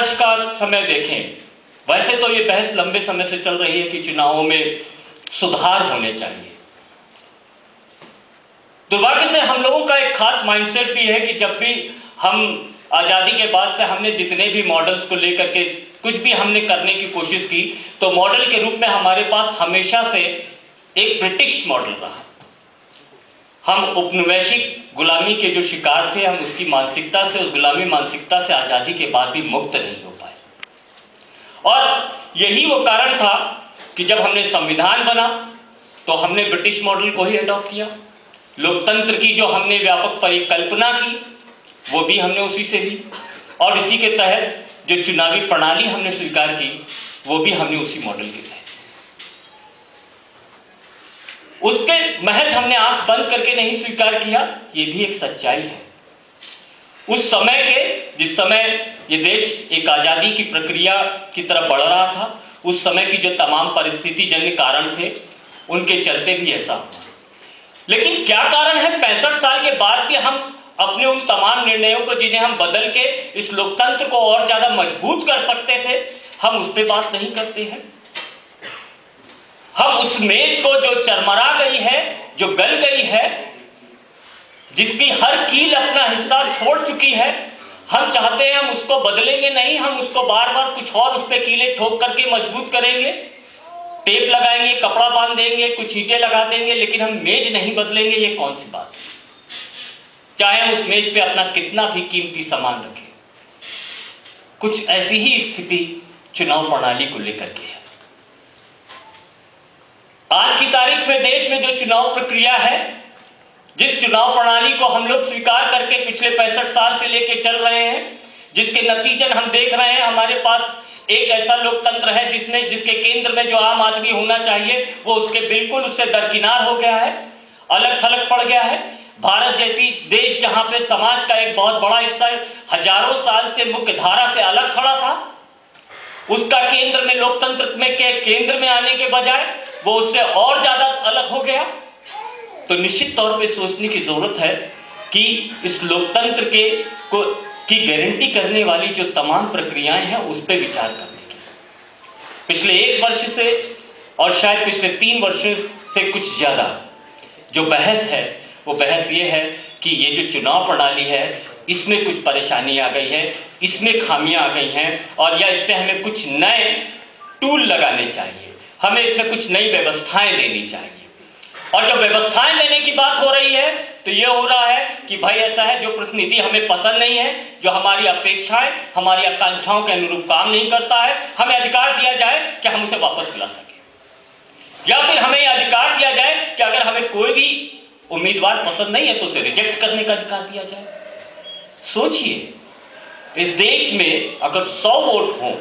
वर्ष का समय देखें, वैसे तो ये बहस लंबे समय से चल रही है कि चुनावों में सुधार होने चाहिए। दुर्भाग्य से हम लोगों का एक खास माइंडसेट भी है कि जब भी हम आज़ादी के बाद से हमने जितने भी मॉडल्स को लेकर के कुछ भी हमने करने की कोशिश की, तो मॉडल के रूप में हमारे पास हमेशा से एक ब्रिटिश मॉडल रहा। हम उपनिवेशिक गुलामी के जो शिकार थे, हम उसकी मानसिकता से, उस गुलामी मानसिकता से आज़ादी के बाद भी मुक्त नहीं हो पाए। और यही वो कारण था कि जब हमने संविधान बना तो हमने ब्रिटिश मॉडल को ही अडॉप्ट किया। लोकतंत्र की जो हमने व्यापक परिकल्पना की वो भी हमने उसी से ली, और इसी के तहत जो चुनावी प्रणाली हमने स्वीकार की वो भी हमने उसी मॉडल के तहत। उसके महज हमने आंख बंद करके नहीं स्वीकार किया, ये भी एक सच्चाई है। उस समय के, जिस समय ये देश एक आजादी की प्रक्रिया की तरफ बढ़ रहा था, उस समय की जो तमाम परिस्थिति जन्य कारण थे उनके चलते भी ऐसा हुआ। लेकिन क्या कारण है 65 साल के बाद भी हम अपने उन तमाम निर्णयों को, जिन्हें हम बदल के इस लोकतंत्र को और ज्यादा मजबूत कर सकते थे, हम उस पर बात नहीं करते हैं। हम उस मेज को जो चरमरा गई है, जो गल गई है, जिसकी हर कील अपना हिस्सा छोड़ चुकी है, हम चाहते हैं हम उसको बदलेंगे नहीं, हम उसको बार बार कुछ और उस पर कीलें ठोक करके मजबूत करेंगे, टेप लगाएंगे, कपड़ा बांध देंगे, कुछ ईंटें लगा देंगे, लेकिन हम मेज नहीं बदलेंगे। ये कौन सी बात है? चाहे हम उस मेज पे अपना कितना भी कीमती सामान रखें। कुछ ऐसी ही स्थिति चुनाव प्रणाली को लेकर के है। आज की तारीख में देश में जो चुनाव प्रक्रिया है, जिस चुनाव प्रणाली को हम लोग स्वीकार करके पिछले 65 साल से लेके चल रहे हैं, जिसके नतीजन हम देख रहे हैं, हमारे पास एक ऐसा लोकतंत्र है जिसके केंद्र में जो आम आदमी होना चाहिए वो उसके बिल्कुल उससे दरकिनार हो गया है, अलग थलग पड़ गया है। भारत जैसी देश जहां पे समाज का एक बहुत बड़ा हिस्सा हजारों साल से मुख्य धारा से अलग खड़ा था, उसका केंद्र में, लोकतंत्र में के केंद्र में आने के बजाय वो उससे और ज्यादा अलग हो गया। तो निश्चित तौर पे सोचने की जरूरत है कि इस लोकतंत्र की गारंटी करने वाली जो तमाम प्रक्रियाएं हैं उस पर विचार करने की। पिछले 1 वर्ष से और शायद पिछले 3 वर्षों से कुछ ज्यादा जो बहस है, वो बहस ये है कि ये जो चुनाव प्रणाली है इसमें कुछ परेशानी आ गई है, इसमें खामियां आ गई हैं, और या इस पर हमें कुछ नए टूल लगाने चाहिए, हमें इसमें कुछ नई व्यवस्थाएं देनी चाहिए। और जब व्यवस्थाएं देने की बात हो रही है तो ये हो रहा है कि भाई ऐसा है, जो प्रतिनिधि हमें पसंद नहीं है, जो हमारी अपेक्षाएं, हमारी आकांक्षाओं के अनुरूप काम नहीं करता है, हमें अधिकार दिया जाए कि हम उसे वापस बुला सके, या फिर हमें अधिकार दिया जाए कि अगर हमें कोई भी उम्मीदवार पसंद नहीं है तो उसे रिजेक्ट करने का अधिकार दिया जाए। सोचिए, इस देश में अगर 100 वोट हों,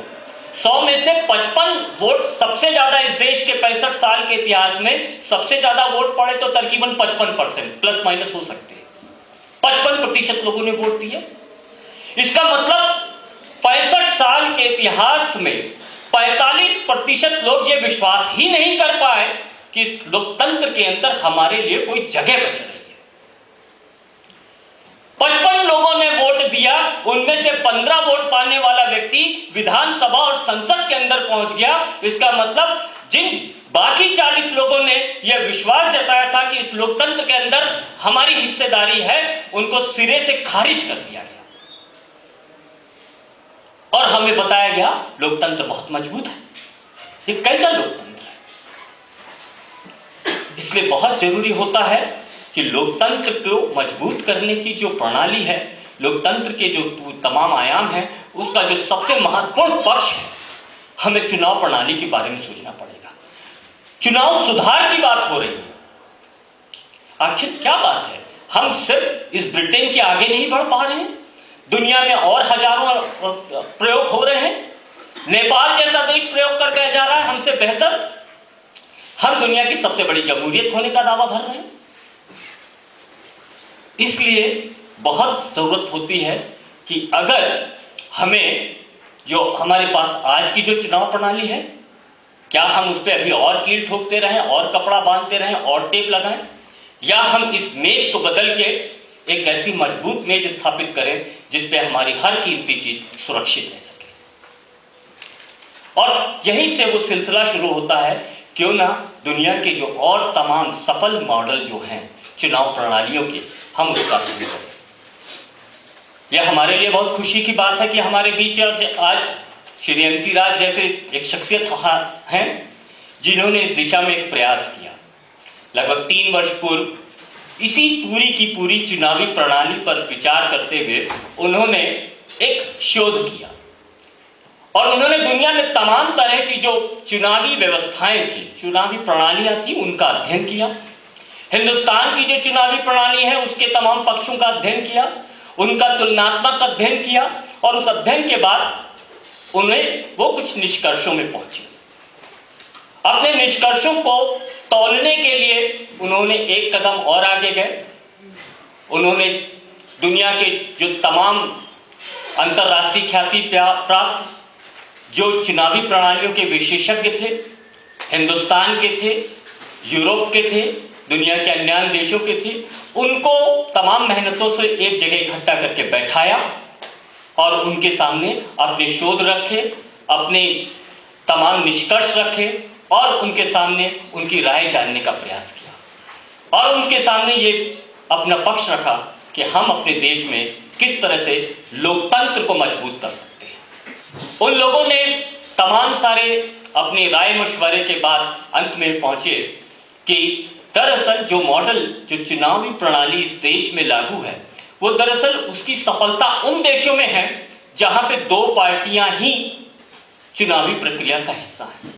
100 में से 55 वोट, सबसे ज्यादा इस देश के 65 साल के इतिहास में सबसे ज्यादा वोट पड़े तो तकरीबन 55%, प्लस माइनस हो सकते हैं, 55% लोगों ने वोट दिए। इसका मतलब 65 साल के इतिहास में 45% लोग ये विश्वास ही नहीं कर पाए कि इस लोकतंत्र के अंदर हमारे लिए कोई जगह बच रही है। 55 लोगों ने वोट दिया, उनमें से 15 वोट पाने वाला व्यक्ति विधानसभा और संसद के अंदर पहुंच गया। इसका मतलब जिन बाकी 40 लोगों ने यह विश्वास जताया था कि इस लोकतंत्र के अंदर हमारी हिस्सेदारी है, उनको सिरे से खारिज कर दिया गया और हमें बताया गया लोकतंत्र बहुत मजबूत है। ये कैसा लोकतंत्र है? इसलिए बहुत जरूरी होता है कि लोकतंत्र को मजबूत करने की जो प्रणाली है, लोकतंत्र के जो तमाम आयाम हैं, उसका जो सबसे महत्वपूर्ण पक्ष है, हमें चुनाव प्रणाली के बारे में सोचना पड़ेगा। चुनाव सुधार की बात हो रही है, आखिर क्या बात है? हम सिर्फ इस ब्रिटेन के आगे नहीं बढ़ पा रहे हैं, दुनिया में और हजारों प्रयोग हो रहे हैं। नेपाल जैसा देश प्रयोग करके जा रहा है हमसे बेहतर। हम दुनिया की सबसे बड़ी जमहूरियत होने का दावा भर रहे हैं। इसलिए बहुत जरूरत होती है कि अगर हमें जो हमारे पास आज की जो चुनाव प्रणाली है, क्या हम उस पर अभी और कील ठोकते रहें और कपड़ा बांधते रहें और टेप लगाएं, या हम इस मेज को बदल के एक ऐसी मजबूत मेज स्थापित करें जिस पे हमारी हर कीमती चीज सुरक्षित रह सके। और यहीं से वो सिलसिला शुरू होता है, क्यों ना दुनिया के जो और तमाम सफल मॉडल जो हैं चुनाव प्रणालियों के, हम उसका अध्ययन करें। यह हमारे लिए बहुत खुशी की बात है कि हमारे बीच आज श्री MC राज जैसे एक शख्सियत हैं जिन्होंने इस दिशा में एक प्रयास किया। लगभग 3 वर्ष पूर्व इसी पूरी की पूरी चुनावी प्रणाली पर विचार करते हुए उन्होंने एक शोध किया और उन्होंने दुनिया में तमाम तरह की जो चुनावी व्यवस्थाएं थी, चुनावी प्रणालियां थी, उनका अध्ययन किया। हिंदुस्तान की जो चुनावी प्रणाली है उसके तमाम पक्षों का अध्ययन किया, उनका तुलनात्मक अध्ययन किया और उस अध्ययन के बाद उन्हें वो कुछ निष्कर्षों में पहुंचे। अपने निष्कर्षों को तौलने के लिए उन्होंने एक कदम और आगे गए। उन्होंने दुनिया के जो तमाम अंतर्राष्ट्रीय ख्याति प्राप्त जो चुनावी प्रणालियों के विशेषज्ञ थे, हिंदुस्तान के थे, यूरोप के थे, दुनिया के अन्य देशों के थे, उनको तमाम मेहनतों से एक जगह इकट्ठा करके बैठाया और उनके सामने अपने शोध रखे, अपने तमाम निष्कर्ष रखे और उनके सामने उनकी राय जानने का प्रयास किया और उनके सामने ये अपना पक्ष रखा कि हम अपने देश में किस तरह से लोकतंत्र को मजबूत कर सकते हैं। उन लोगों ने तमाम सारे अपनी राय मशवरे के बाद अंत में पहुंचे कि दरअसल जो मॉडल, जो चुनावी प्रणाली इस देश में लागू है, वो दरअसल उसकी सफलता उन देशों में है जहां पे 2 पार्टियां ही चुनावी प्रक्रिया का हिस्सा है।